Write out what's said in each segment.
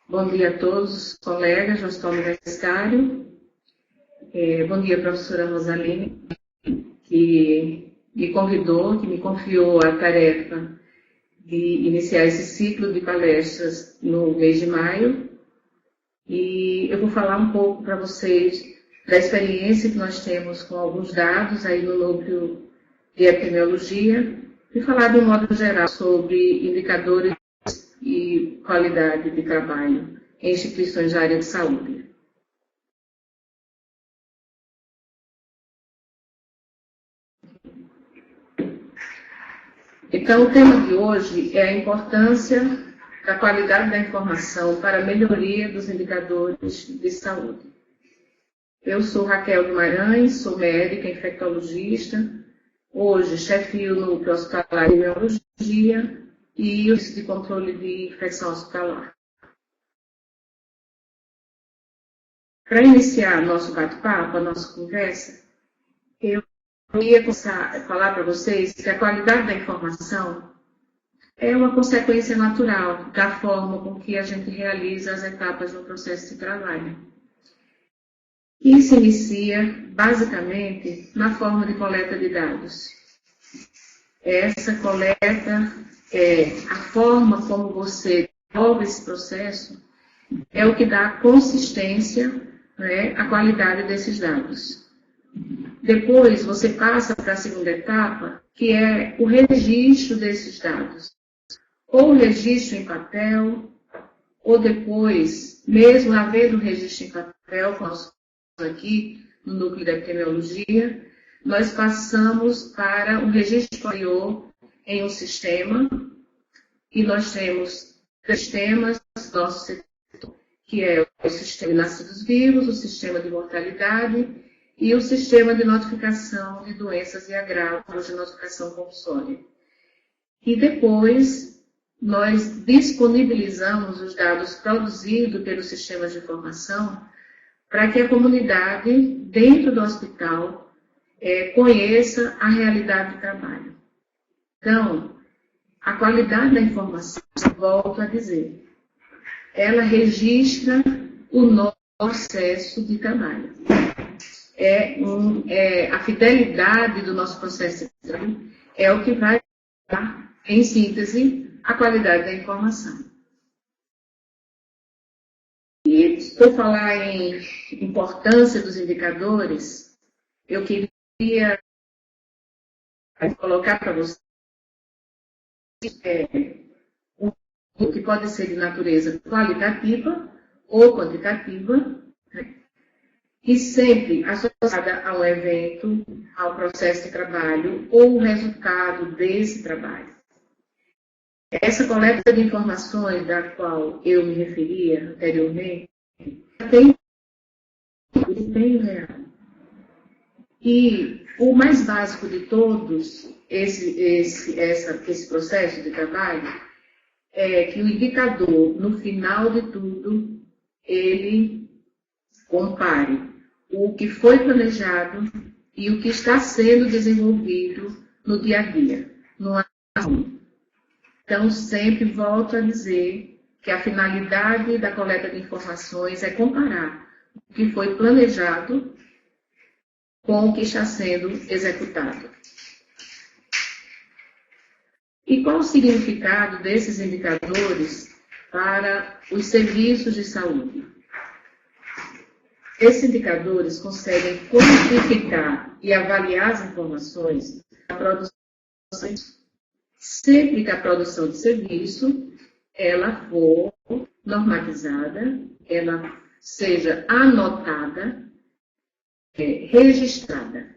Bom dia a todos os colegas do Hospital Universitário. Bom dia, professora Rosaline, que me convidou, que me confiou a tarefa de iniciar esse ciclo de palestras no mês de maio. E eu vou falar um pouco para vocês da experiência que nós temos com alguns dados aí no núcleo de epidemiologia e falar de um modo geral sobre indicadores e qualidade de trabalho em instituições da área de saúde. Então, o tema de hoje é a importância da qualidade da informação para a melhoria dos indicadores de saúde. Eu sou Raquel Guimarães, sou médica infectologista, hoje chefio no núcleo hospitalar de epidemiologia e o Serviço de Controle de Infecção Hospitalar. Para iniciar nosso bate-papo, a nossa conversa, eu queria começar a falar para vocês que a qualidade da informação é uma consequência natural da forma com que a gente realiza as etapas no processo de trabalho. E se inicia, basicamente, na forma de coleta de dados. Essa coleta, a forma como você desenvolve esse processo, é o que dá consistência, né, à qualidade desses dados. Depois, você passa para a segunda etapa, que é o registro desses dados. Ou o registro em papel, ou depois, mesmo havendo registro em papel, como nós aqui no núcleo da epidemiologia, nós passamos para um registro posterior em um sistema, e nós temos sistemas do nosso setor, que é o sistema de nascidos vivos, o sistema de mortalidade e o sistema de notificação de doenças e agravos de notificação compulsória. E depois, nós disponibilizamos os dados produzidos pelos sistemas de informação para que a comunidade, dentro do hospital, conheça a realidade do trabalho. Então, a qualidade da informação, volto a dizer, ela registra o nosso processo de trabalho. A fidelidade do nosso processo de trabalho é o que vai dar, em síntese, a qualidade da informação. E, por falar em importância dos indicadores, eu queria colocar para vocês o que pode ser de natureza qualitativa ou quantitativa, né, e sempre associada ao evento, ao processo de trabalho ou o resultado desse trabalho. Essa coleta de informações da qual eu me referia anteriormente tem um desempenho real. E o mais básico de todos, esse processo de trabalho, é que o indicador, no final de tudo, ele compare o que foi planejado e o que está sendo desenvolvido no dia a dia, no ano. Então, sempre volto a dizer que a finalidade da coleta de informações é comparar o que foi planejado com o que está sendo executado. E qual o significado desses indicadores para os serviços de saúde? Esses indicadores conseguem quantificar e avaliar as informações da produção, sempre que a produção de serviço ela for normatizada, ela seja anotada, registrada.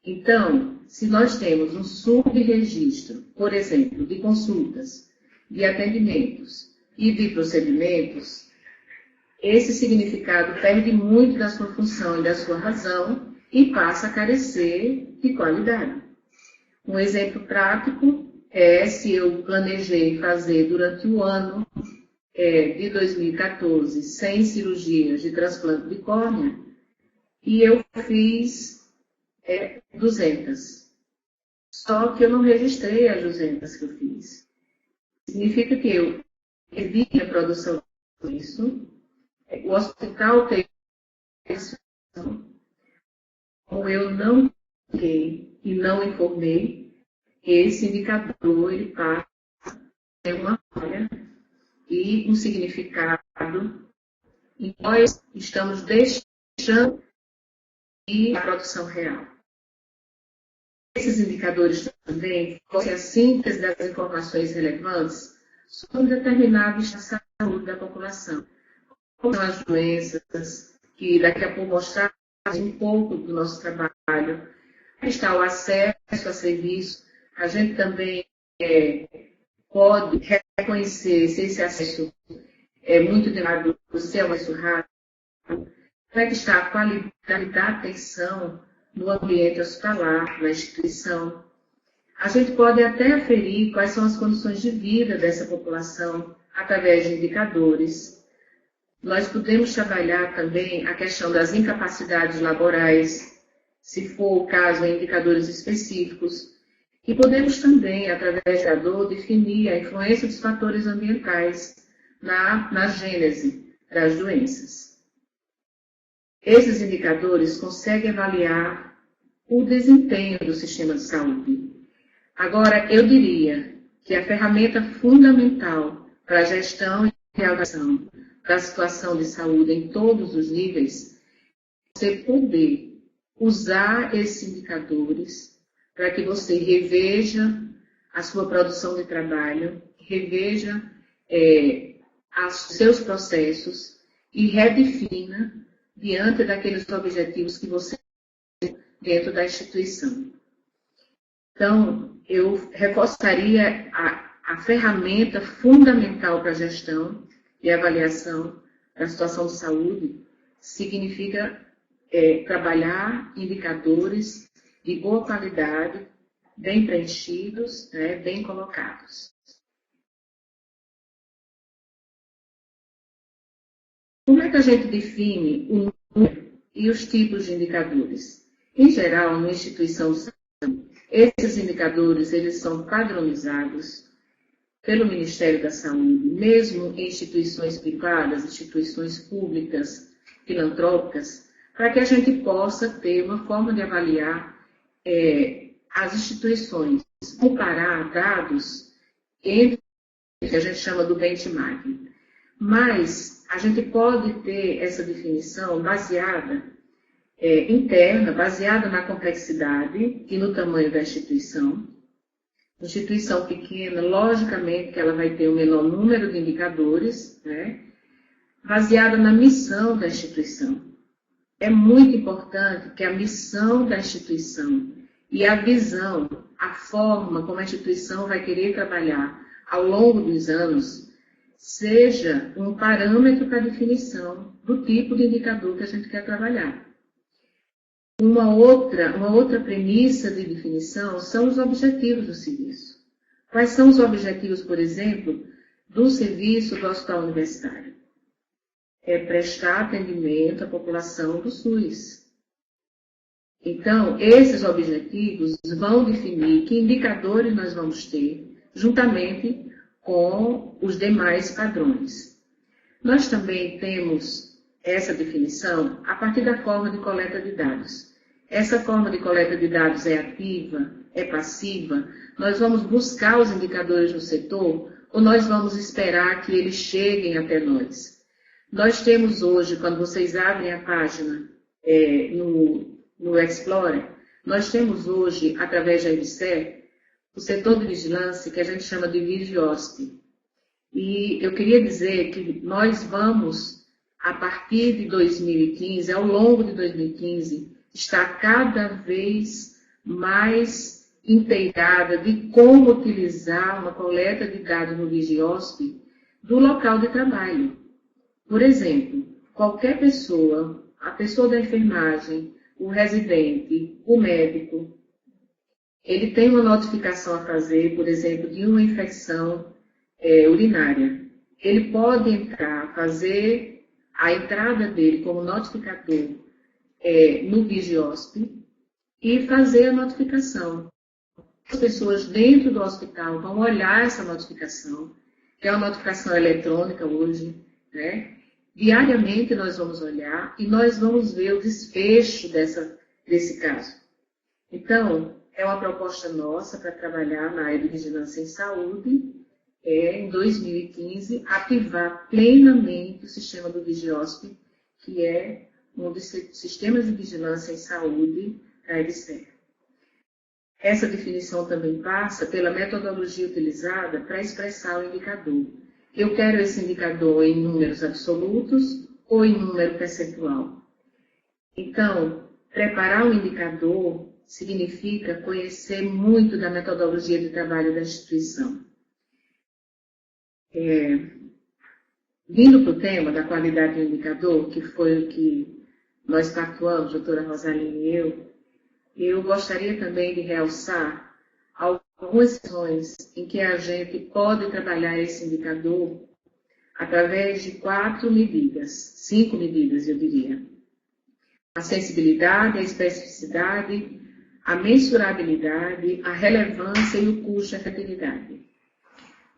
Então, se nós temos um subregistro, por exemplo, de consultas, de atendimentos e de procedimentos, esse significado perde muito da sua função e da sua razão e passa a carecer de qualidade. Um exemplo prático é se eu planejei fazer durante o ano de 2014 100 cirurgias de transplante de córnea e eu fiz é 200. Só que eu não registrei as 200 que eu fiz. Significa que eu evito a produção disso. O hospital tem isso. Como eu não fiquei e não informei, esse indicador ele passa a ter uma falha e um significado, e nós estamos deixando de a produção real. Esses indicadores também, porque a síntese das informações relevantes sobre determinado estado de saúde da população. Como são as doenças, que daqui a pouco mostrar um pouco do nosso trabalho, está o acesso a serviço, a gente também pode reconhecer se esse acesso é muito demorado, se é mais rápido, como é que está a qualidade da atenção no ambiente hospitalar, na instituição. A gente pode até aferir quais são as condições de vida dessa população através de indicadores. Nós podemos trabalhar também a questão das incapacidades laborais, se for o caso, em indicadores específicos. E podemos também, através da dor, definir a influência dos fatores ambientais na gênese das doenças. Esses indicadores conseguem avaliar o desempenho do sistema de saúde. Agora, eu diria que a ferramenta fundamental para a gestão e avaliação da situação de saúde em todos os níveis é você poder usar esses indicadores para que você reveja a sua produção de trabalho, reveja os seus processos e redefina diante daqueles objetivos que você tem dentro da instituição. Então, eu reforçaria a ferramenta fundamental para a gestão e avaliação da situação de saúde, significa trabalhar indicadores de boa qualidade, bem preenchidos, bem colocados. Como é que a gente define o número e os tipos de indicadores? Em geral, numa instituição de saúde, esses indicadores eles são padronizados pelo Ministério da Saúde, mesmo em instituições privadas, instituições públicas, filantrópicas, para que a gente possa ter uma forma de avaliar as instituições, comparar dados entre o que a gente chama do benchmarking. Mas a gente pode ter essa definição baseada, interna, baseada na complexidade e no tamanho da instituição. Instituição pequena, logicamente que ela vai ter o menor número de indicadores, baseada na missão da instituição. É muito importante que a missão da instituição e a visão, a forma como a instituição vai querer trabalhar ao longo dos anos, seja um parâmetro para a definição do tipo de indicador que a gente quer trabalhar. Uma outra premissa de definição são os objetivos do serviço. Quais são os objetivos, por exemplo, do serviço do hospital universitário? É prestar atendimento à população do SUS. Então, esses objetivos vão definir que indicadores nós vamos ter, juntamente com os demais padrões. Nós também temos essa definição a partir da forma de coleta de dados. Essa forma de coleta de dados é ativa, é passiva? Nós vamos buscar os indicadores no setor ou nós vamos esperar que eles cheguem até nós? Nós temos hoje, quando vocês abrem a página no Explorer, nós temos hoje, através da IBSE, o setor de vigilância que a gente chama de Vigiosp. E eu queria dizer que nós vamos, a partir de 2015, ao longo de 2015, estar cada vez mais inteirada de como utilizar uma coleta de dados no Vigiosp do local de trabalho. Por exemplo, qualquer pessoa, a pessoa da enfermagem, o residente, o médico, ele tem uma notificação a fazer, por exemplo, de uma infecção urinária. Ele pode entrar, fazer a entrada dele como notificador no Vigiosp e fazer a notificação. As pessoas dentro do hospital vão olhar essa notificação, que é uma notificação eletrônica hoje, né? Diariamente nós vamos olhar e nós vamos ver o desfecho desse caso. Então, é uma proposta nossa para trabalhar na área de vigilância em saúde, em 2015, ativar plenamente o sistema do Vigiosp, que é um dos sistemas de vigilância em saúde da EBSER. Essa definição também passa pela metodologia utilizada para expressar o indicador. Eu quero esse indicador em números absolutos ou em número percentual. Então, preparar um indicador significa conhecer muito da metodologia de trabalho da instituição. Vindo para o tema da qualidade do indicador, que foi o que nós pactuamos, doutora Rosaline e eu gostaria também de realçar algumas situações em que a gente pode trabalhar esse indicador através de 5 medidas, eu diria. A sensibilidade, a especificidade, a mensurabilidade, a relevância e o custo-efetividade.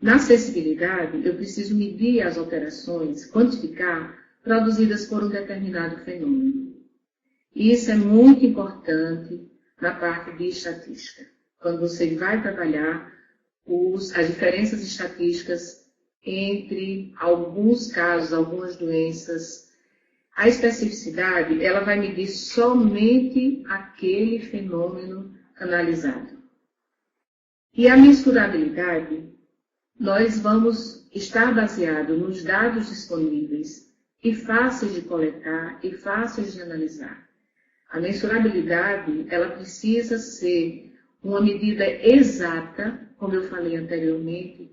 Na acessibilidade, eu preciso medir as alterações, quantificar, produzidas por um determinado fenômeno. E isso é muito importante na parte de estatística, quando você vai trabalhar as diferenças estatísticas entre alguns casos, algumas doenças. A especificidade, ela vai medir somente aquele fenômeno analisado. E a mensurabilidade, nós vamos estar baseado nos dados disponíveis e fáceis de coletar e fáceis de analisar. A mensurabilidade, ela precisa ser uma medida exata, como eu falei anteriormente,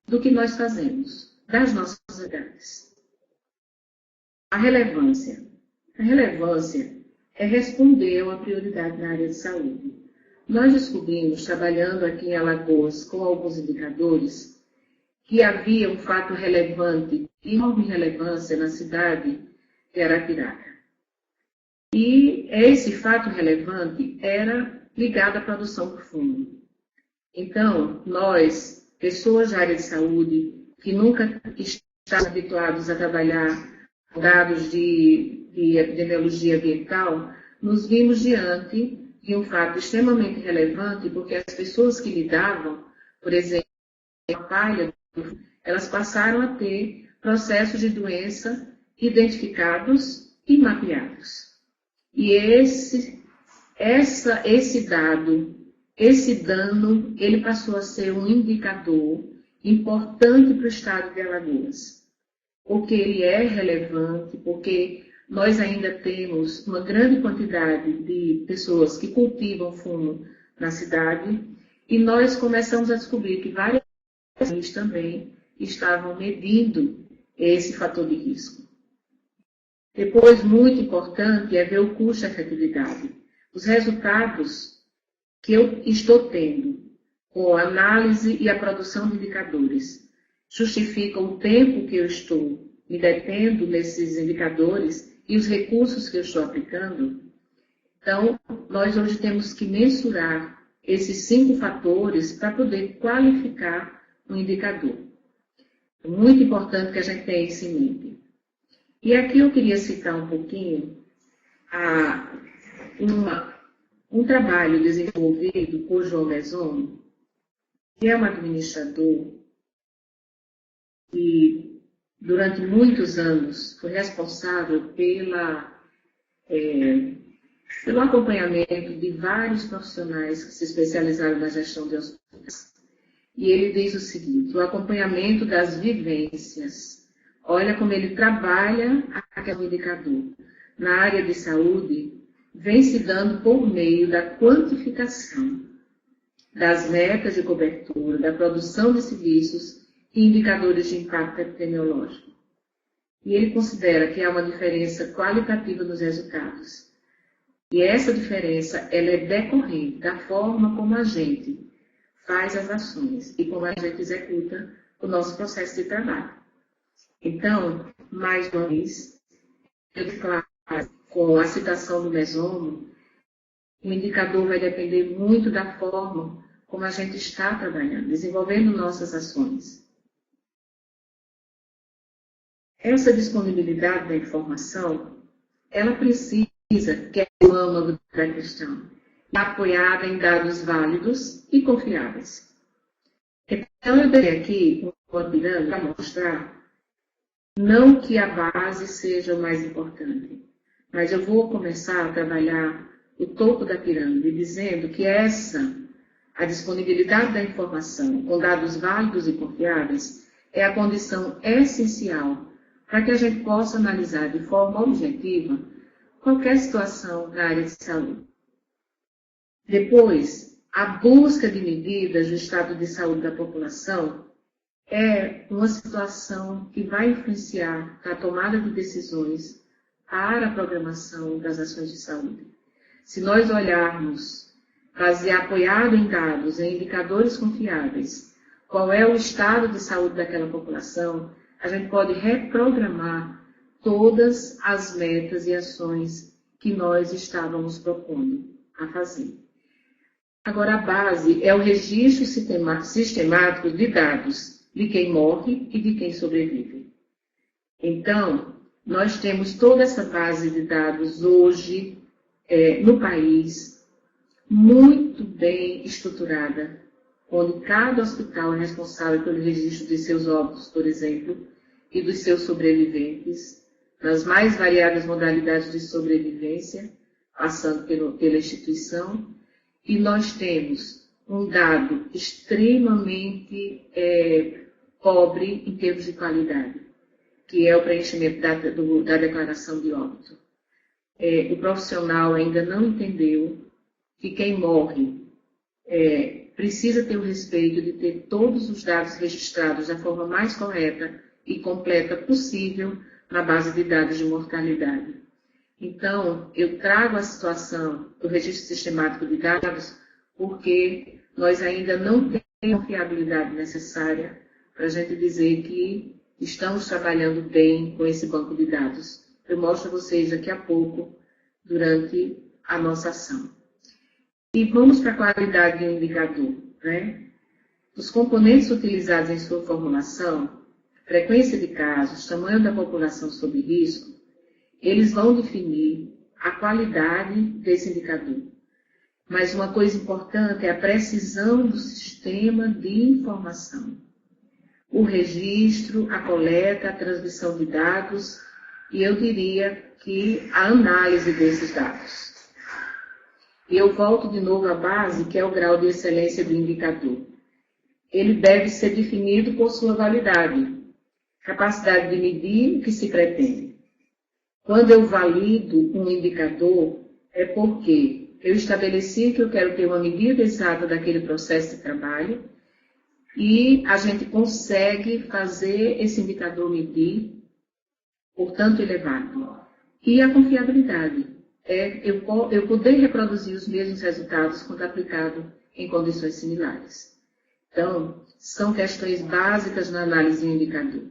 do que nós fazemos, das nossas atividades. A relevância. A relevância é responder a uma prioridade na área de saúde. Nós descobrimos, trabalhando aqui em Alagoas com alguns indicadores, que havia um fato relevante, de enorme relevância na cidade de Arapiraca. E esse fato relevante era ligado à produção do fumo. Então, nós, pessoas da área de saúde, que nunca estamos habituados a trabalhar com dados de epidemiologia ambiental, nos vimos diante de um fato extremamente relevante, porque as pessoas que lidavam, por exemplo, com a palha, elas passaram a ter processos de doença identificados e mapeados. E esse dano, ele passou a ser um indicador importante para o estado de Alagoas, porque ele é relevante, porque nós ainda temos uma grande quantidade de pessoas que cultivam fumo na cidade, e nós começamos a descobrir que várias pessoas também estavam medindo esse fator de risco. Depois, muito importante, é ver o custo-efetividade. Os resultados que eu estou tendo com a análise e a produção de indicadores justificam o tempo que eu estou me detendo nesses indicadores e os recursos que eu estou aplicando. Então, nós hoje temos que mensurar esses 5 fatores para poder qualificar um indicador. É muito importante que a gente tenha isso em mente. E aqui eu queria citar um pouquinho um trabalho desenvolvido por João Meson, que é um administrador que, durante muitos anos, foi responsável pelo acompanhamento de vários profissionais que se especializaram na gestão de hospitais. E ele diz o seguinte: o acompanhamento das vivências. Olha como ele trabalha aquele indicador. Na área de saúde, vem se dando por meio da quantificação das metas de cobertura, da produção de serviços e indicadores de impacto epidemiológico. E ele considera que há uma diferença qualitativa nos resultados. E essa diferença ela é decorrente da forma como a gente faz as ações e como a gente executa o nosso processo de trabalho. Então, mais uma vez, eu declaro com a citação do Meson, O indicador vai depender muito da forma como a gente está trabalhando, desenvolvendo nossas ações. Essa disponibilidade da informação, ela precisa, que é o âmago da questão, apoiada em dados válidos e confiáveis. Então, eu dei aqui uma pirâmide para mostrar, não que a base seja o mais importante, mas eu vou começar a trabalhar o topo da pirâmide, dizendo que a disponibilidade da informação com dados válidos e confiáveis é a condição essencial para que a gente possa analisar de forma objetiva qualquer situação na área de saúde. Depois, a busca de medidas do estado de saúde da população é uma situação que vai influenciar a tomada de decisões para a programação das ações de saúde. Se nós olharmos, apoiado em dados, em indicadores confiáveis, qual é o estado de saúde daquela população, a gente pode reprogramar todas as metas e ações que nós estávamos propondo a fazer. Agora, a base é o registro sistemático de dados de quem morre e de quem sobrevive. Então, nós temos toda essa base de dados hoje no país, muito bem estruturada, onde cada hospital é responsável pelo registro de seus óbitos, por exemplo, e dos seus sobreviventes, nas mais variadas modalidades de sobrevivência, passando pela instituição, e nós temos um dado extremamente pobre em termos de qualidade, que é o preenchimento da declaração de óbito. O profissional ainda não entendeu que quem morre precisa ter o respeito de ter todos os dados registrados da forma mais correta e completa possível na base de dados de mortalidade. Então, eu trago a situação do registro sistemático de dados porque nós ainda não temos a confiabilidade necessária para a gente dizer que estamos trabalhando bem com esse banco de dados. Eu mostro a vocês daqui a pouco, durante a nossa ação. E vamos para a qualidade do indicador, né? Os componentes utilizados em sua formulação, frequência de casos, tamanho da população sob risco, eles vão definir a qualidade desse indicador. Mas uma coisa importante é a precisão do sistema de informação. O registro, a coleta, a transmissão de dados e eu diria que a análise desses dados. E eu volto de novo à base, que é o grau de excelência do indicador. Ele deve ser definido por sua validade, capacidade de medir o que se pretende. Quando eu valido um indicador, é porque eu estabeleci que eu quero ter uma medida exata daquele processo de trabalho e a gente consegue fazer esse indicador medir, portanto, elevado. E a confiabilidade é eu poder reproduzir os mesmos resultados quando aplicado em condições similares. Então, são questões básicas na análise de um indicador.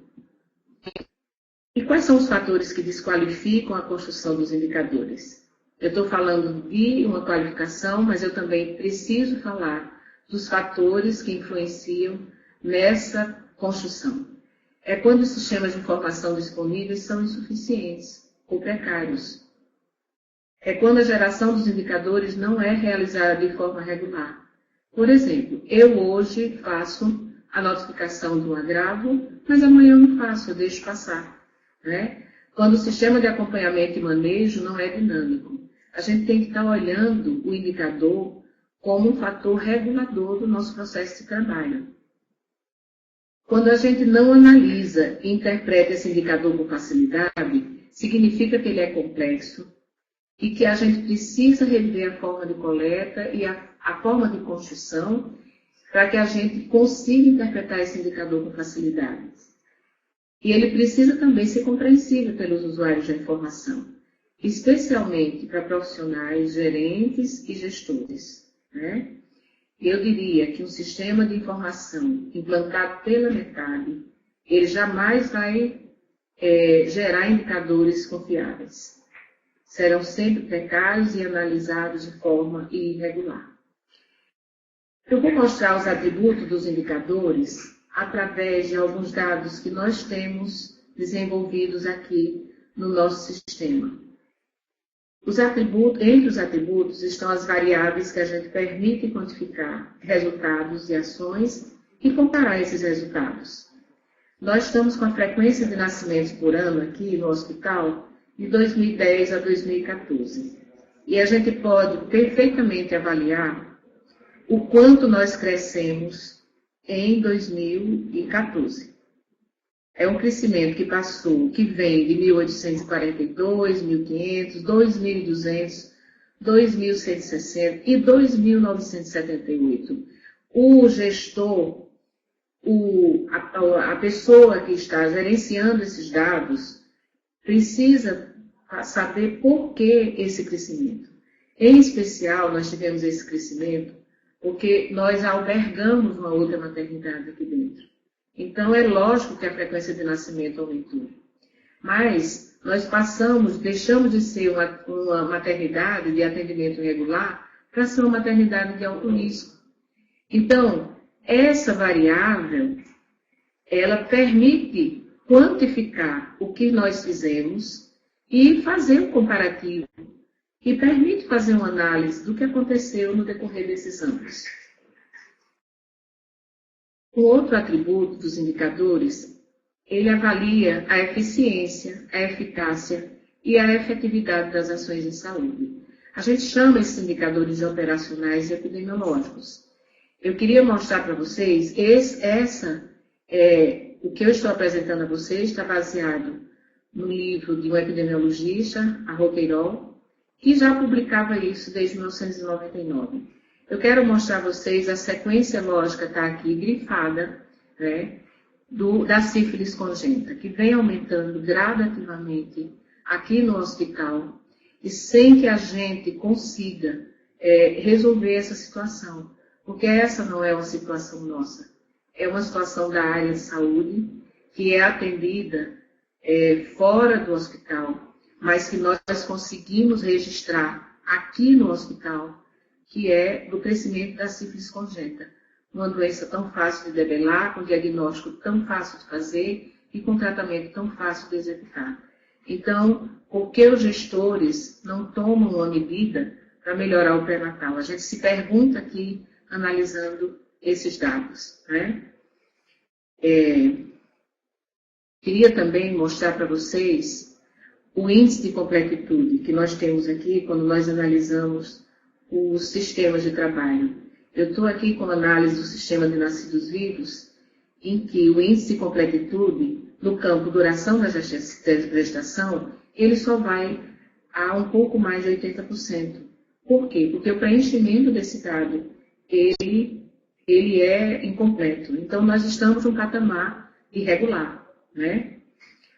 E quais são os fatores que desqualificam a construção dos indicadores? Eu estou falando de uma qualificação, mas eu também preciso falar dos fatores que influenciam nessa construção. É quando os sistemas de informação disponíveis são insuficientes ou precários. É quando a geração dos indicadores não é realizada de forma regular. Por exemplo, eu hoje faço a notificação do agravo, mas amanhã eu não faço, eu deixo passar. Né? Quando o sistema de acompanhamento e manejo não é dinâmico. A gente tem que estar olhando o indicador como um fator regulador do nosso processo de trabalho. Quando a gente não analisa e interpreta esse indicador com facilidade, significa que ele é complexo e que a gente precisa rever a forma de coleta e a forma de construção para que a gente consiga interpretar esse indicador com facilidade. E ele precisa também ser compreensível pelos usuários da informação, especialmente para profissionais, gerentes e gestores. Né? Eu diria que um sistema de informação implantado pela metade, ele jamais vai gerar indicadores confiáveis. serão sempre precários e analisados de forma irregular. Eu vou mostrar os atributos dos indicadores através de alguns dados que nós temos desenvolvidos aqui no nosso sistema. Entre os atributos estão as variáveis que a gente permite quantificar resultados e ações e comparar esses resultados. Nós estamos com a frequência de nascimentos por ano aqui no hospital de 2010 a 2014. E a gente pode perfeitamente avaliar o quanto nós crescemos em 2014. É um crescimento que vem de 1842, 1500, 2200, 2160 e 2978. O gestor, a pessoa que está gerenciando esses dados, precisa saber por que esse crescimento. Em especial, nós tivemos esse crescimento porque nós albergamos uma outra maternidade aqui dentro. Então, é lógico que a frequência de nascimento aumentou. Mas nós deixamos de ser uma maternidade de atendimento regular para ser uma maternidade de alto risco. Então, essa variável, ela permite quantificar o que nós fizemos e fazer um comparativo, e permite fazer uma análise do que aconteceu no decorrer desses anos. Um outro atributo dos indicadores, ele avalia a eficiência, a eficácia e a efetividade das ações em saúde. A gente chama esses indicadores de operacionais e epidemiológicos. Eu queria mostrar para vocês, o que eu estou apresentando a vocês está baseado no livro de um epidemiologista, a Roqueirol, que já publicava isso desde 1999. Eu quero mostrar a vocês a sequência lógica, está aqui grifada, né, da sífilis congênita, que vem aumentando gradativamente aqui no hospital, e sem que a gente consiga resolver essa situação, porque essa não é uma situação nossa, é uma situação da área de saúde, que é atendida fora do hospital, mas que nós conseguimos registrar aqui no hospital, que é do crescimento da sífilis congênita. Uma doença tão fácil de debelar, com diagnóstico tão fácil de fazer e com tratamento tão fácil de executar. Então, por que os gestores não tomam uma medida para melhorar o pré-natal? A gente se pergunta aqui, analisando esses dados, né? Queria também mostrar para vocês o índice de completitude que nós temos aqui quando nós analisamos os sistemas de trabalho. Eu estou aqui com a análise do sistema de nascidos vivos, em que o índice de completitude, no campo duração da gestação, ele só vai a um pouco mais de 80%. Por quê? Porque o preenchimento desse dado, ele é incompleto. Então, nós estamos num patamar irregular, né?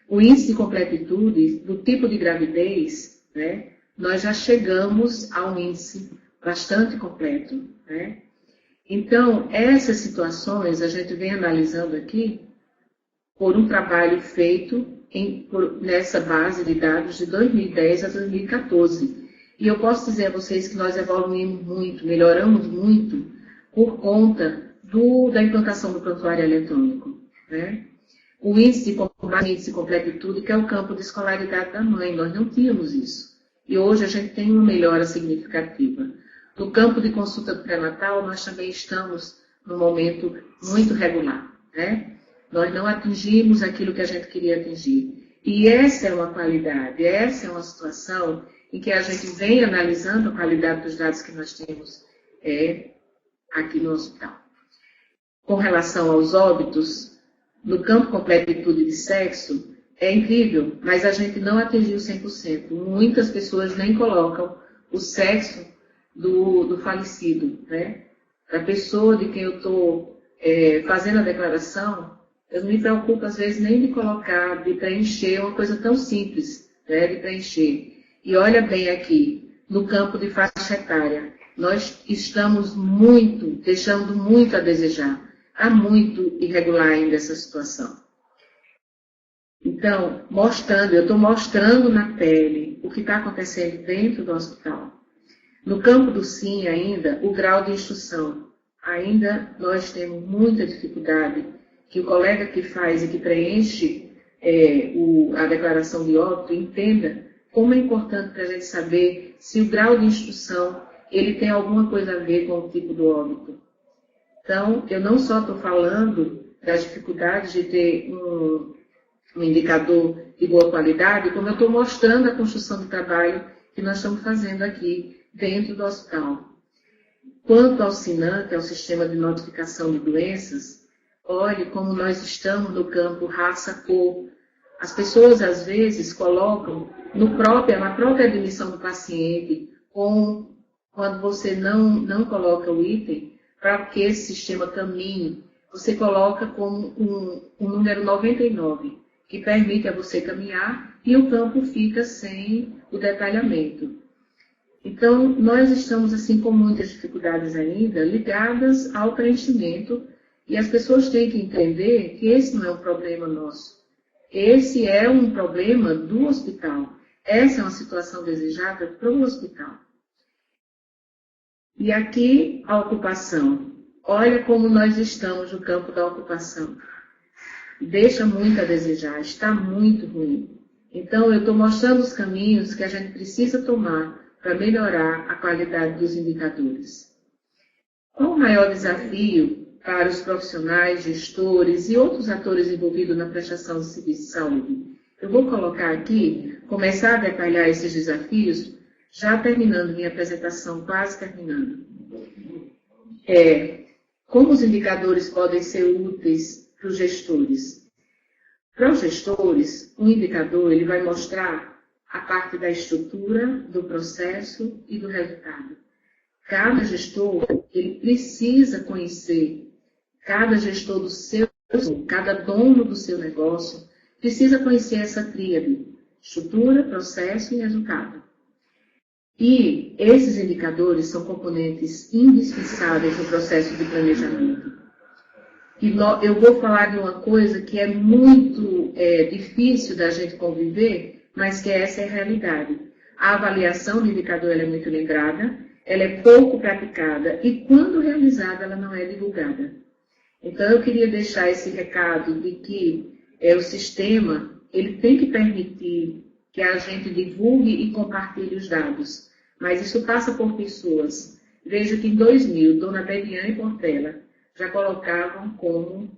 O índice de completitude, do tipo de gravidez, né, nós já chegamos a um índice bastante completo, né? Então, essas situações a gente vem analisando aqui por um trabalho feito nessa base de dados de 2010 a 2014. E eu posso dizer a vocês que nós evoluímos muito, melhoramos muito por conta da implantação do prontuário eletrônico, né? O índice de completitude, que é o campo de escolaridade da mãe, nós não tínhamos isso. E hoje a gente tem uma melhora significativa. No campo de consulta do pré-natal, nós também estamos num momento muito regular, né? Nós não atingimos aquilo que a gente queria atingir. E essa é uma qualidade, essa é uma situação em que a gente vem analisando a qualidade dos dados que nós temos aqui no hospital. Com relação aos óbitos, no campo completitude de sexo, é incrível, mas a gente não atingiu 100%. Muitas pessoas nem colocam o sexo do falecido, né? A pessoa de quem eu estou fazendo a declaração, eu não me preocupo, às vezes, nem de colocar, de preencher uma coisa tão simples, né, de preencher. E olha bem aqui, no campo de faixa etária, nós estamos deixando muito a desejar. Há muito irregular ainda essa situação. Então, eu estou mostrando na pele o que está acontecendo dentro do hospital. No campo do SIM ainda, o grau de instrução. Ainda nós temos muita dificuldade que o colega que faz e que preenche a declaração de óbito entenda como é importante para a gente saber se o grau de instrução ele tem alguma coisa a ver com o tipo do óbito. Então, eu não só estou falando das dificuldades de ter um indicador de boa qualidade, como eu estou mostrando a construção de trabalho que nós estamos fazendo aqui dentro do hospital. Quanto ao SINAM, que é o Sistema de Notificação de Doenças, olhe como nós estamos no campo raça-cor. As pessoas, às vezes, colocam na própria admissão do paciente, quando você não coloca o item, para que esse sistema caminhe, você coloca como um número 99, que permite a você caminhar e o campo fica sem o detalhamento. Então, nós estamos assim com muitas dificuldades ainda ligadas ao preenchimento e as pessoas têm que entender que esse não é um problema nosso. Esse é um problema do hospital. Essa é uma situação desejada para o hospital. E aqui a ocupação. Olha como nós estamos no campo da ocupação. Deixa muito a desejar, está muito ruim. Então, eu estou mostrando os caminhos que a gente precisa tomar para melhorar a qualidade dos indicadores. Qual o maior desafio para os profissionais, gestores e outros atores envolvidos na prestação de serviço de saúde? Eu vou colocar aqui, começar a detalhar esses desafios, já terminando minha apresentação, quase terminando. Como os indicadores podem ser úteis para os gestores? Para os gestores, um indicador ele vai mostrar a parte da estrutura, do processo e do resultado. Cada gestor ele precisa conhecer, cada gestor do seu, cada dono do seu negócio precisa conhecer essa tríade, estrutura, processo e resultado. E esses indicadores são componentes indispensáveis no processo de planejamento. E eu vou falar de uma coisa que é muito difícil da gente conviver, mas que essa é a realidade. A avaliação de indicador ela é muito lembrada, ela é pouco praticada e, quando realizada, ela não é divulgada. Então, eu queria deixar esse recado de que o sistema ele tem que permitir que a gente divulgue e compartilhe os dados, mas isso passa por pessoas. Veja que em 2000, Dona Beviane e Portela já colocavam como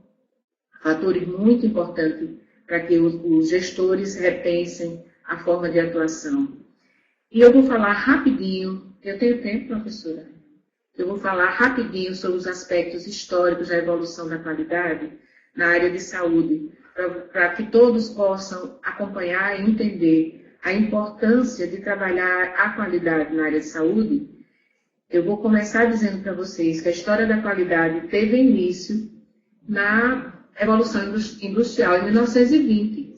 fatores muito importantes para que os gestores repensem a forma de atuação. E eu vou falar rapidinho, eu tenho tempo, professora? Eu vou falar rapidinho sobre os aspectos históricos da evolução da qualidade na área de saúde, para que todos possam acompanhar e entender a importância de trabalhar a qualidade na área de saúde. Eu vou começar dizendo para vocês que a história da qualidade teve início na Revolução Industrial, em 1920,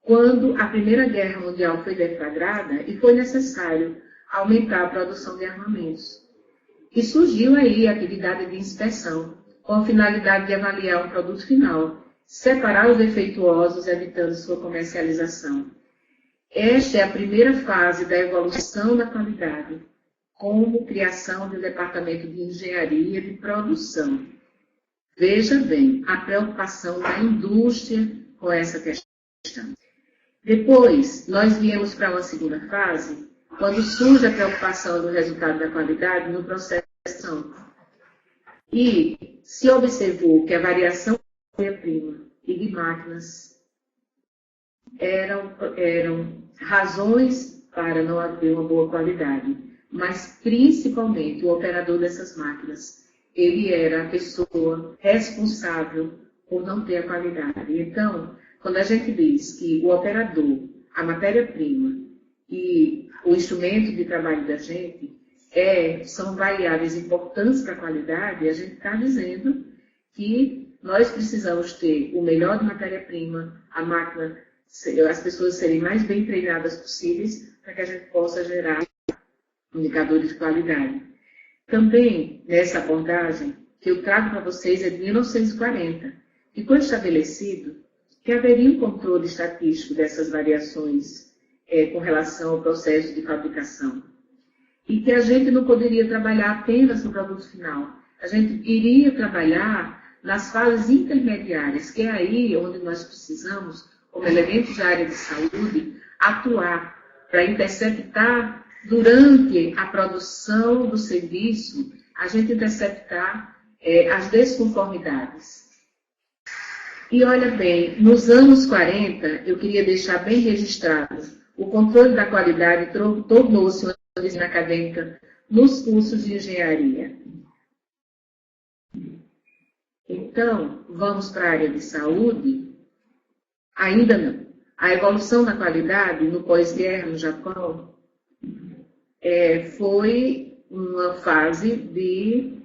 quando a Primeira Guerra Mundial foi deflagrada e foi necessário aumentar a produção de armamentos. E surgiu aí a atividade de inspeção, com a finalidade de avaliar um produto final, separar os defeituosos, evitando sua comercialização. Esta é a primeira fase da evolução da qualidade, como criação de um departamento de engenharia de produção. Veja bem, a preocupação da indústria com essa questão. Depois, nós viemos para uma segunda fase, quando surge a preocupação do resultado da qualidade no processo de produção. E se observou que a variação de matéria-prima e de máquinas eram razões para não haver uma boa qualidade, mas principalmente o operador dessas máquinas. Ele era a pessoa responsável por não ter a qualidade. Então, quando a gente diz que o operador, a matéria-prima e o instrumento de trabalho da gente são variáveis importantes para a qualidade, a gente está dizendo que nós precisamos ter o melhor de matéria-prima, a máquina, as pessoas serem mais bem treinadas possíveis para que a gente possa gerar indicadores de qualidade. Também, nessa abordagem que eu trago para vocês é de 1940, e foi estabelecido que haveria um controle estatístico dessas variações com relação ao processo de fabricação. E que a gente não poderia trabalhar apenas no produto final. A gente iria trabalhar nas fases intermediárias, que é aí onde nós precisamos, como elementos da área de saúde, atuar para interceptar durante a produção do serviço, a gente interceptar as desconformidades. E olha bem, nos anos 40, eu queria deixar bem registrado, o controle da qualidade tornou-se uma disciplina acadêmica nos cursos de engenharia. Então, vamos para a área de saúde? Ainda não. A evolução da qualidade no pós-guerra no Japão foi uma fase de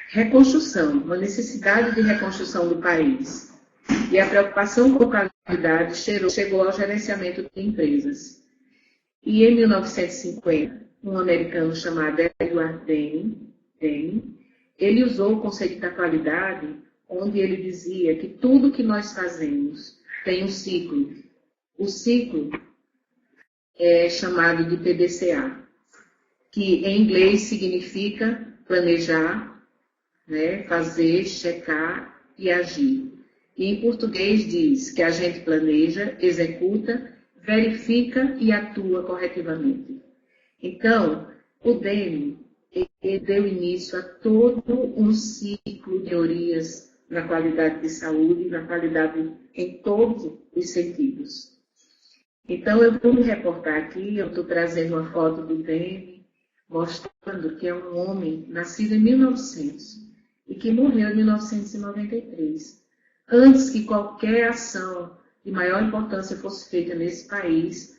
reconstrução, uma necessidade de reconstrução do país. E a preocupação com a qualidade chegou ao gerenciamento de empresas. E em 1950, um americano chamado Edward Deming, ele usou o conceito da qualidade, onde ele dizia que tudo que nós fazemos tem um ciclo. O ciclo é chamado de PDCA, que em inglês significa planejar, né, fazer, checar e agir. E em português diz que a gente planeja, executa, verifica e atua corretivamente. Então, o Deming deu início a todo um ciclo de teorias na qualidade de saúde, na qualidade em todos os sentidos. Então, eu vou me reportar aqui, eu estou trazendo uma foto do Deming, mostrando que é um homem nascido em 1900 e que morreu em 1993. Antes que qualquer ação de maior importância fosse feita nesse país,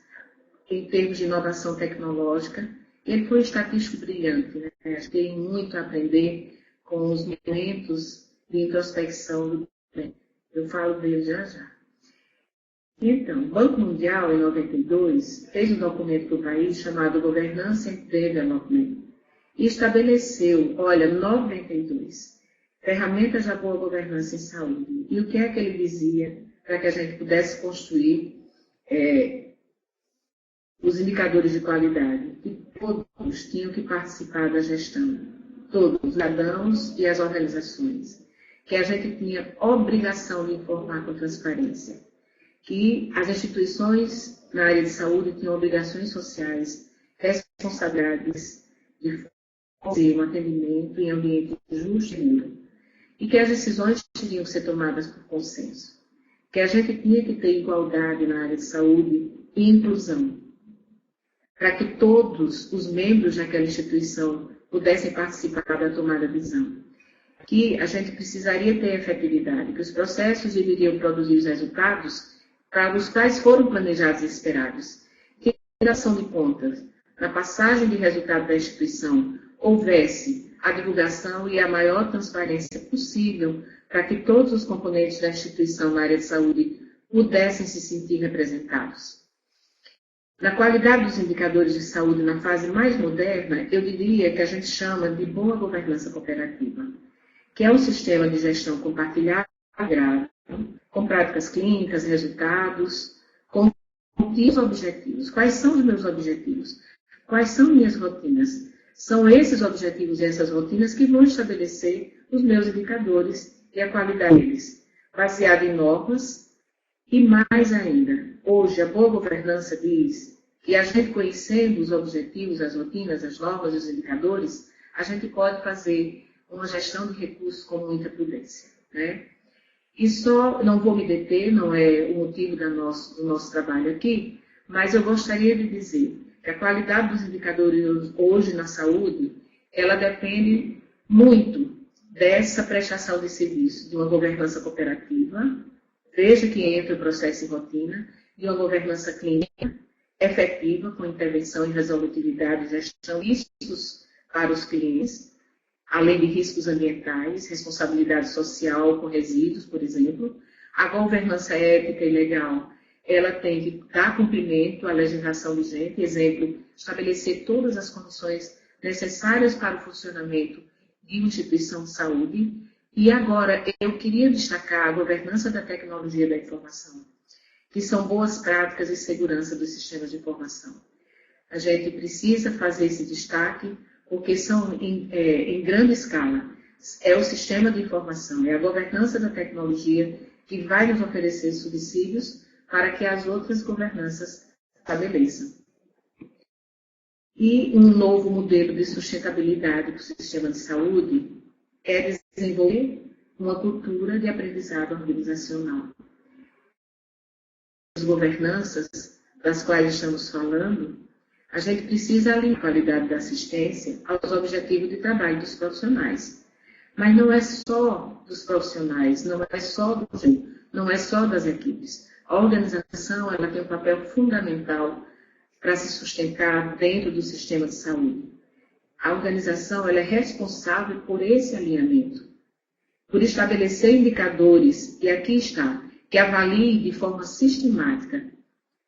em termos de inovação tecnológica, ele foi um estatístico brilhante, né? Tem muito a aprender com os momentos de introspecção do tempo. Eu falo dele já já. Então, o Banco Mundial, em 92, fez um documento para o país chamado Governance and Development e estabeleceu, olha, 92, ferramentas da boa governança em saúde. E o que é que ele dizia para que a gente pudesse construir os indicadores de qualidade? Que todos tinham que participar da gestão, todos, os cidadãos e as organizações. Que a gente tinha obrigação de informar com transparência. Que as instituições na área de saúde tinham obrigações sociais, responsabilidades de fazer um atendimento em ambiente justo e seguro. E que as decisões tinham que ser tomadas por consenso. Que a gente tinha que ter igualdade na área de saúde e inclusão. Para que todos os membros daquela instituição pudessem participar da tomada de decisão. Que a gente precisaria ter efetividade, que os processos deveriam produzir os resultados para os quais foram planejados e esperados. Que a redação de contas, na passagem de resultado da instituição, houvesse a divulgação e a maior transparência possível para que todos os componentes da instituição na área de saúde pudessem se sentir representados. Na qualidade dos indicadores de saúde na fase mais moderna, eu diria que a gente chama de boa governança cooperativa, que é um sistema de gestão compartilhada, com práticas clínicas, resultados, com os objetivos. Quais são os meus objetivos? Quais são minhas rotinas? São esses objetivos e essas rotinas que vão estabelecer os meus indicadores e a qualidade deles, baseado em normas e mais ainda. Hoje, a boa governança diz que a gente conhecendo os objetivos, as rotinas, as normas e os indicadores, a gente pode fazer uma gestão de recursos com muita prudência, né? E só, não vou me deter, não é o motivo do nosso trabalho aqui, mas eu gostaria de dizer que a qualidade dos indicadores hoje na saúde, ela depende muito dessa prestação de serviço, de uma governança cooperativa, veja que entra o processo em rotina, de uma governança clínica efetiva, com intervenção em resolutividade e gestão de riscos para os clientes, além de riscos ambientais, responsabilidade social com resíduos, por exemplo. A governança ética e legal, ela tem que dar cumprimento à legislação vigente, exemplo, estabelecer todas as condições necessárias para o funcionamento de uma instituição de saúde. E agora, eu queria destacar a governança da tecnologia da informação. que são boas práticas e segurança dos sistemas de informação. A gente precisa fazer esse destaque, porque são em grande escala. É o sistema de informação, é a governança da tecnologia que vai nos oferecer subsídios para que as outras governanças estabeleçam. E um novo modelo de sustentabilidade para o sistema de saúde é desenvolver uma cultura de aprendizado organizacional. As governanças das quais estamos falando, a gente precisa alinhar a qualidade da assistência aos objetivos de trabalho dos profissionais. Mas não é só dos profissionais, não é só das equipes. A organização ela tem um papel fundamental para se sustentar dentro do sistema de saúde. A organização ela é responsável por esse alinhamento, por estabelecer indicadores, e aqui está, que avaliem de forma sistemática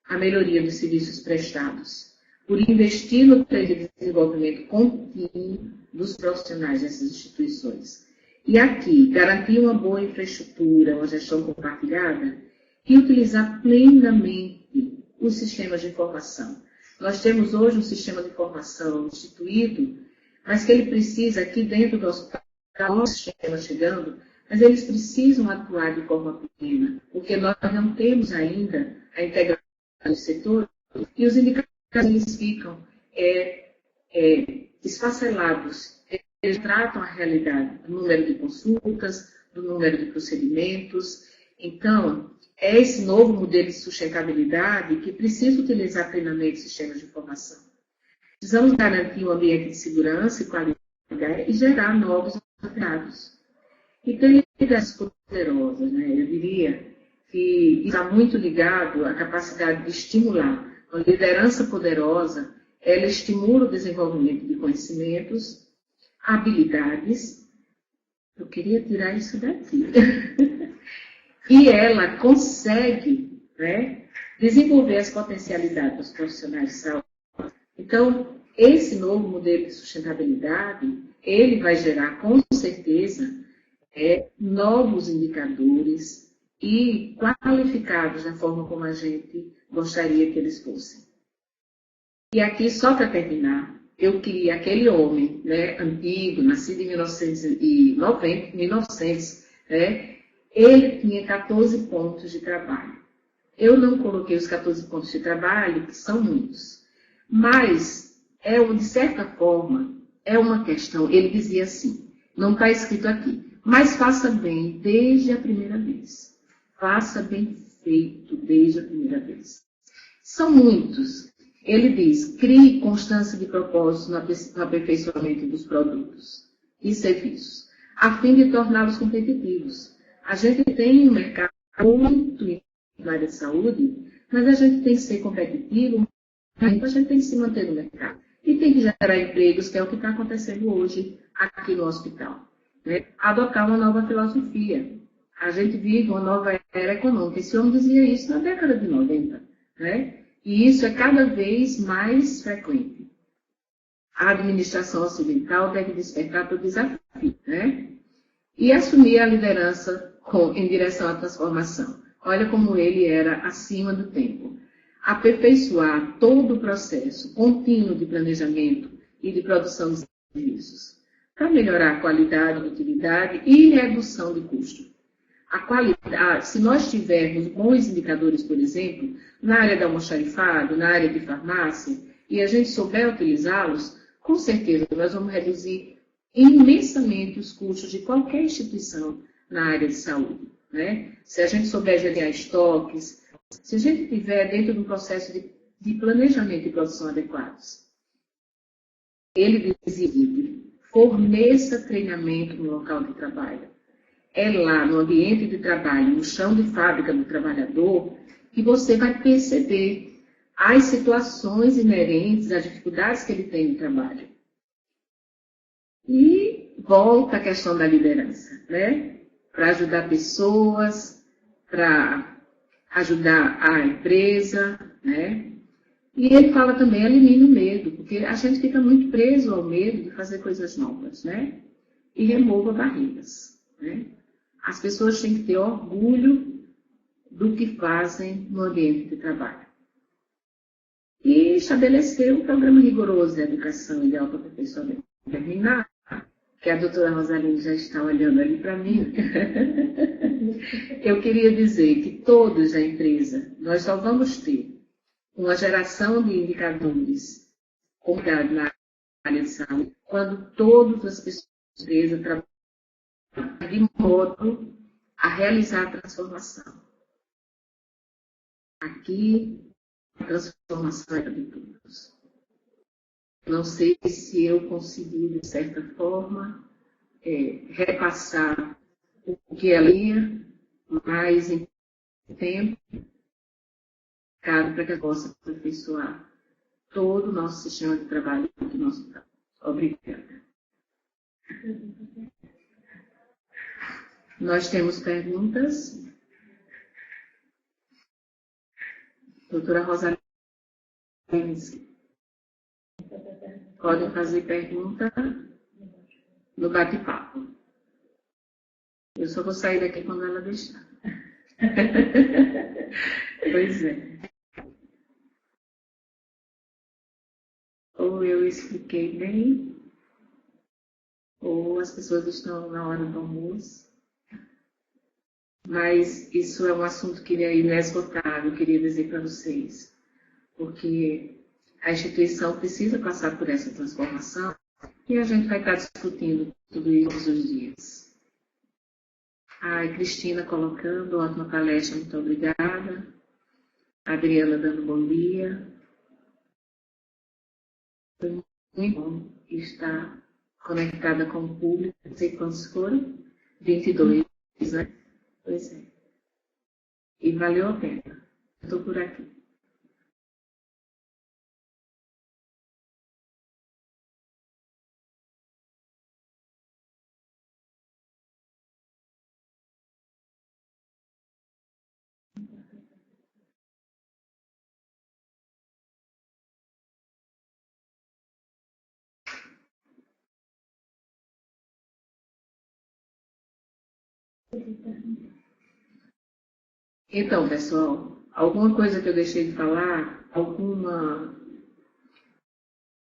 a melhoria dos serviços prestados, por investir no desenvolvimento contínuo dos profissionais dessas instituições. E aqui, garantir uma boa infraestrutura, uma gestão compartilhada e utilizar plenamente os sistemas de informação. Nós temos hoje um sistema de informação instituído, mas que ele precisa, aqui dentro do hospital, o sistema chegando, mas eles precisam atuar de forma plena, porque nós não temos ainda a integração dos setores e os indicadores eles ficam esfacelados. Eles tratam a realidade do número de consultas, do número de procedimentos. Então, é esse novo modelo de sustentabilidade que precisa utilizar plenamente sistemas de informação. Precisamos garantir um ambiente de segurança e qualidade e gerar novos dados. E tem lideranças poderosas, né? Eu diria que está muito ligado à capacidade de estimular. A liderança poderosa, ela estimula o desenvolvimento de conhecimentos, habilidades. Eu queria tirar isso daqui. E ela consegue, né, desenvolver as potencialidades dos profissionais de saúde. Então, esse novo modelo de sustentabilidade, ele vai gerar, com certeza, novos indicadores e qualificados da forma como a gente gostaria que eles fossem. E aqui, só para terminar, eu queria aquele homem, né, antigo, nascido em 1900, né, ele tinha 14 pontos de trabalho. Eu não coloquei os 14 pontos de trabalho, que são muitos, mas, de certa forma, é uma questão, ele dizia assim, não está escrito aqui, mas faça bem desde a primeira vez. Faça bem feito desde a primeira vez. São muitos. Ele diz, crie constância de propósito no aperfeiçoamento dos produtos e serviços, a fim de torná-los competitivos. A gente tem um mercado muito na área de saúde, mas a gente tem que ser competitivo, a gente tem que se manter no mercado. E tem que gerar empregos, que é o que está acontecendo hoje aqui no hospital. Né? Adotar uma nova filosofia. A gente vive uma nova era econômica. Esse homem dizia isso na década de 90. Né? E isso é cada vez mais frequente. A administração ocidental deve despertar para o desafio, né? E assumir a liderança em direção à transformação. Olha como ele era acima do tempo. Aperfeiçoar todo o processo contínuo de planejamento e de produção de serviços, para melhorar a qualidade, utilidade e redução de custo. Se nós tivermos bons indicadores, por exemplo, na área do almoxarifado, na área de farmácia, e a gente souber utilizá-los, com certeza nós vamos reduzir imensamente os custos de qualquer instituição na área de saúde. Né? Se a gente souber gerenciar estoques, se a gente tiver dentro de um processo de planejamento e produção adequados. Ele dizia, forneça treinamento no local de trabalho. É lá, no ambiente de trabalho, no chão de fábrica do trabalhador, que você vai perceber as situações inerentes, as dificuldades que ele tem no trabalho. E volta a questão da liderança, né? Para ajudar pessoas, para ajudar a empresa, né? E ele fala também, elimine o medo, porque a gente fica muito preso ao medo de fazer coisas novas, né? E remova barreiras, né? As pessoas têm que ter orgulho do que fazem no ambiente de trabalho. E estabeleceu um programa rigoroso de educação ideal para aperfeiçoamento terminar, que a doutora Rosaline já está olhando ali para mim. Eu queria dizer que todos da empresa, nós só vamos ter uma geração de indicadores com cuidado na área de saúde quando todas as pessoas da empresa trabalham de modo a realizar a transformação. Aqui, a transformação é de todos. Não sei se eu consegui, de certa forma, repassar o que ela ia, mas em tempo, para que eu possa aperfeiçoar todo o nosso sistema de trabalho do nosso trabalho. Obrigada. Nós temos perguntas. Doutora Rosaline, podem fazer pergunta no bate-papo. Eu só vou sair daqui quando ela deixar. Pois é. Ou eu expliquei bem, ou as pessoas estão na hora do almoço. Mas isso é um assunto que é inesgotável, eu queria dizer para vocês. Porque a instituição precisa passar por essa transformação e a gente vai estar discutindo tudo isso todos os dias. Ai, Cristina colocando, ótima palestra, muito obrigada. Adriana dando bom dia. Foi muito bom estar conectada com o público. Não sei quantos foram. 22, né? Pois é. E valeu a pena. Estou por aqui. Então, pessoal, alguma coisa que eu deixei de falar? Alguma...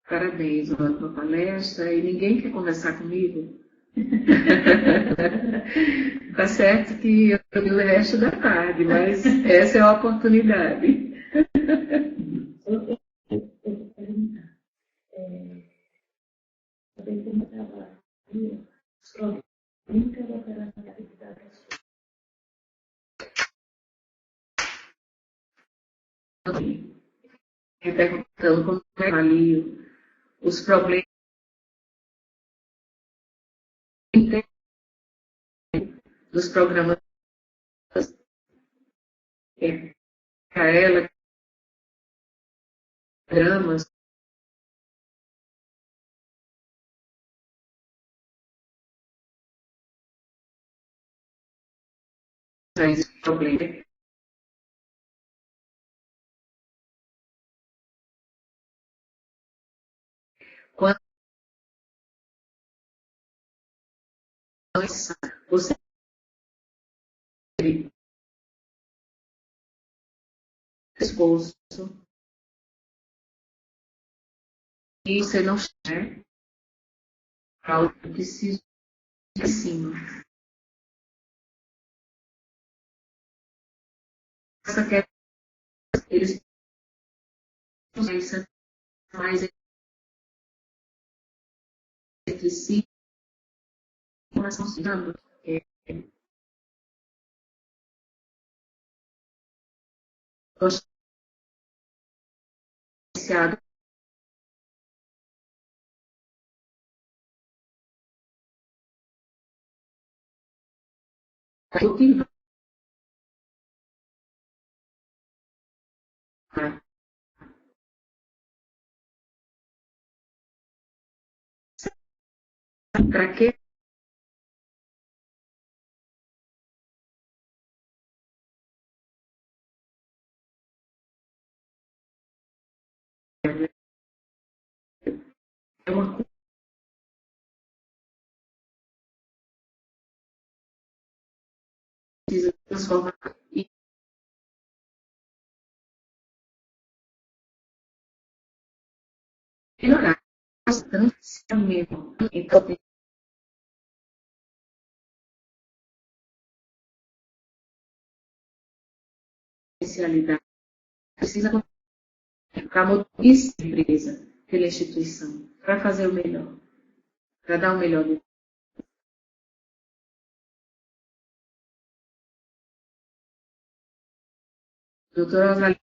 Parabéns, ótima palestra. E ninguém quer conversar comigo? Tá certo que eu tenho o resto da tarde, mas essa é a oportunidade. Eu vou perguntar. Eu tenho como trabalho, os problemas da operacionalidade da sua. Me perguntando como é que eu avalio os problemas dos programas para ela, dramas, esse problema. Quando você esforço e você não chega ao que precisa de cima. Essa quer eles mais entre si, coração se dando. Associado ao que vai. Para que é uma coisa que precisa transformar melhorar o transferimento em potencialidade. Precisa para motorista da empresa, pela instituição, para fazer o melhor, para dar o melhor. Doutora Rosalina,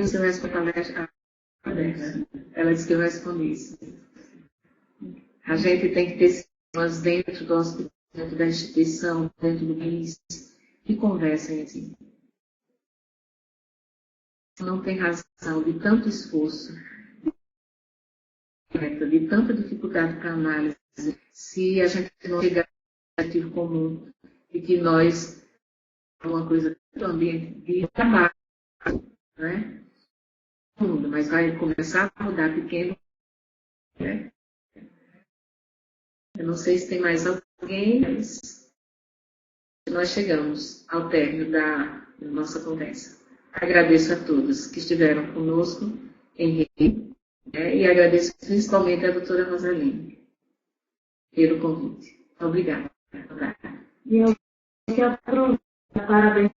você vai responder a palestra? Ela disse que eu respondi isso. A gente tem que ter sistemas dentro do hospital, dentro da instituição, dentro do país, que conversem assim. Não tem razão de tanto esforço, de tanta dificuldade para análise, se a gente não chegar a um objetivo comum e que nós, uma coisa do ambiente de trabalho, né? Mas vai começar a mudar pequeno, né? Eu não sei se tem mais alguém, mas nós chegamos ao término da nossa conversa. Agradeço a todos que estiveram conosco em rede, né? E agradeço principalmente a doutora Rosalina pelo convite. Obrigada. E eu quero aproveitar para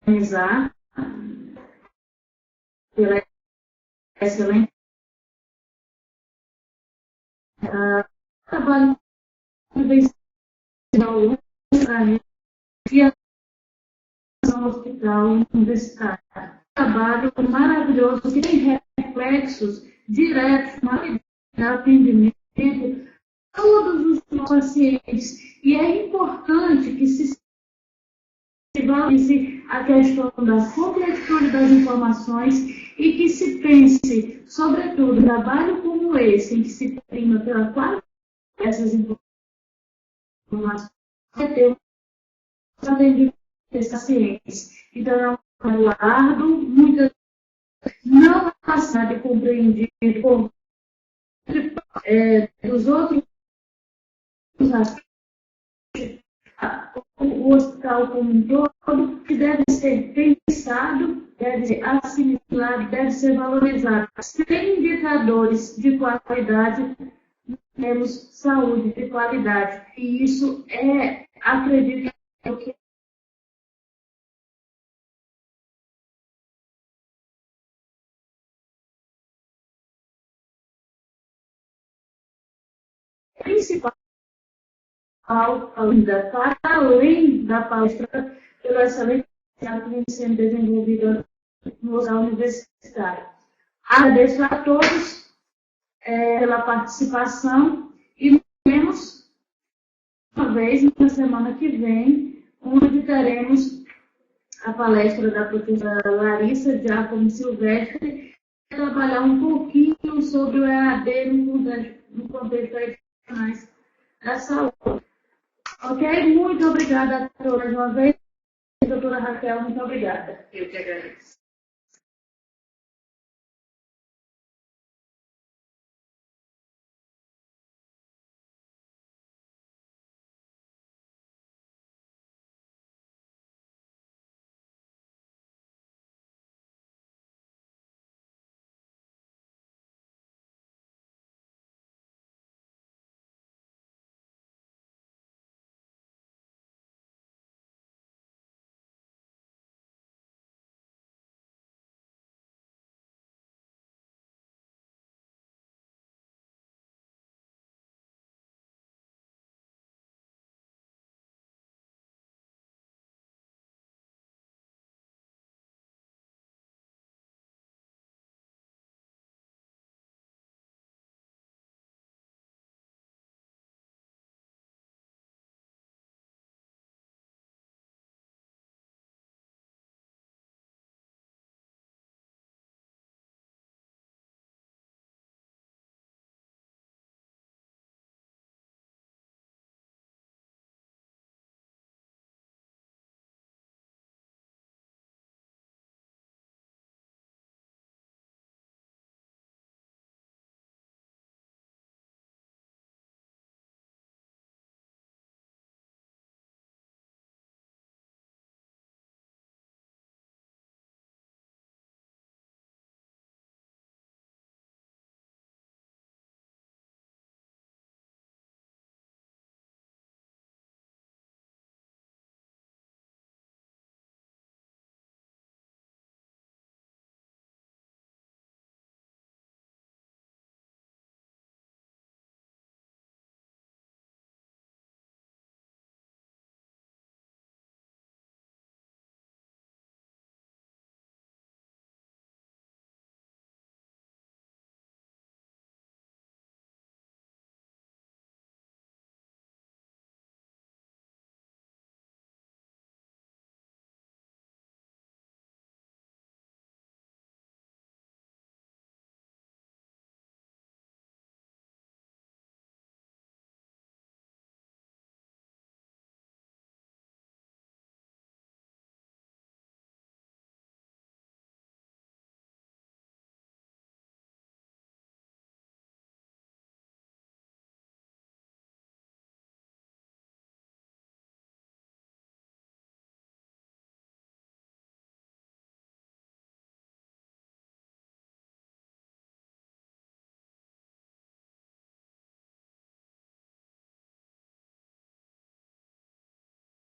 parabenizar pela excelente trabalho que vem sendo no hospital universitário. Trabalho maravilhoso que tem reflexos diretos no atendimento de todos os pacientes. E é importante que se valorize a questão da completude das informações e que se pense, sobretudo, um trabalho como esse, em que se prima pela qualidade dessas informações, ter um atendimento desses pacientes. Então, é um trabalho árduo, muitas não passar de compreendido por dos outros aspectos, o hospital como um todo, que deve ser pensado, deve ser assimilado, deve ser valorizado. Sem indicadores de qualidade, temos saúde de qualidade. E isso acredito que principal ainda, para além da palestra, pelo excelente trabalho que vem sendo desenvolvido no hospital universitário. Agradeço a todos pela participação e nos vemos uma vez na semana que vem, onde teremos a palestra da professora Larissa Giacomo Silvestre, trabalhar um pouquinho sobre o EAD no contexto da saúde. Ok? Muito obrigada a todos mais uma vez. Doutora Raquel, muito obrigada. Eu que agradeço.